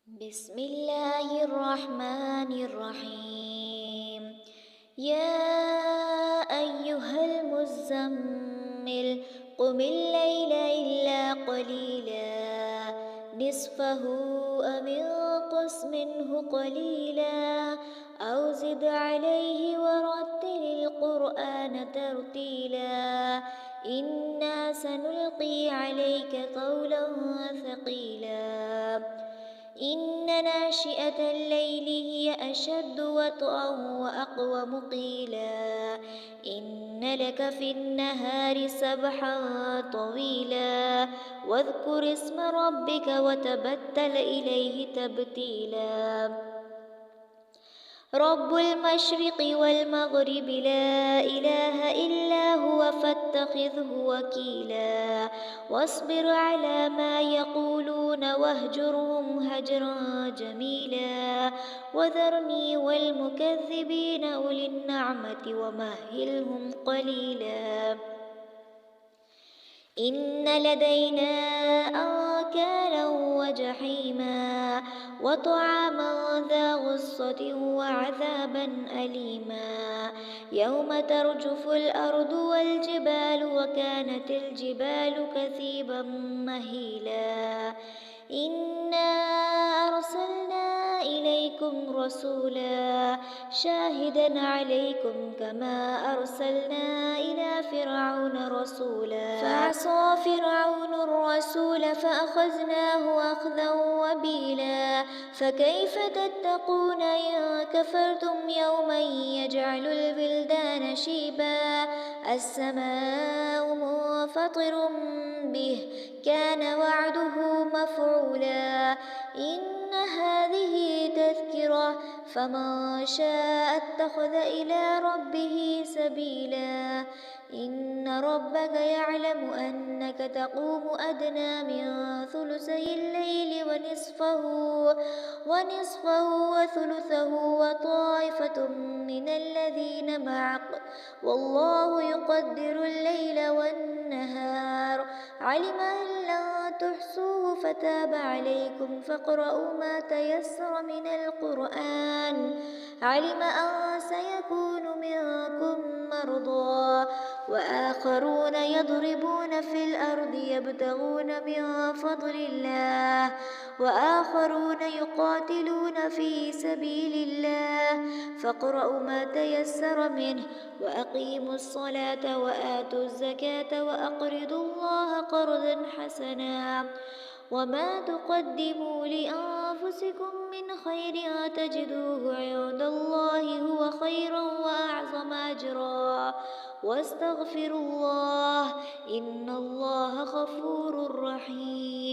بسم الله الرحمن الرحيم. يا أيها المزمل قم الليل إلا قليلا نصفه أو انقص منه قليلا أو زد عليه ورتل القرآن ترتيلا إنا سنلقي عليك قولا ثقيلا إن ناشئة الليل هي أشد وطئا وأقوم قيلا إن لك في النهار سبحا طويلا واذكر اسم ربك وتبتل إليه تبتيلا رب المشرق والمغرب لا إله إلا هو فاتخذه وكيلا واصبر على ما يقولون واهجرهم هجرا جميلا وذرني والمكذبين أولي النعمة ومهلهم قليلا إن لدينا أنكالا وجحيما وطعاما ذا غصة وعذابا أليما يوم ترجف الأرض والجبال وكانت الجبال كثيبا مهيلا إنا أرسلنا إليكم رسولا شاهدا عليكم كما أرسلنا إلى فرعون رسولا فعصى فرعون الرسول فأخذناه أخذا وبيلا فكيف تتقون إن كفرتم يوما يجعل البلدان شيبا السماء منفطر به كان وعده مفعولا إن هذه تذكرة فمن شاء اتخذ إلى ربه سبيلا إن ربك يعلم أنك تقوم أدنى من ثلثي الليل ونصفه وثلثه وطائفة من الذين معك والله يقدر الليل والنهار علم أن لن تحصوه فتاب عليكم فاقرؤوا ما تيسر من القرآن علم أن سيكون منكم مرضى وآخرون يضربون في الأرض يبتغون من فضل الله وآخرون يقاتلون في سبيل الله فاقرؤوا ما تيسر منه وأقيموا الصلاة وآتوا الزكاة وأقرضوا الله قرضا حسنا وما تقدموا لأنفسكم من خير تجدوه عند الله هو خيرا وأعظم أجرا واستغفروا الله إن الله غفور رحيم.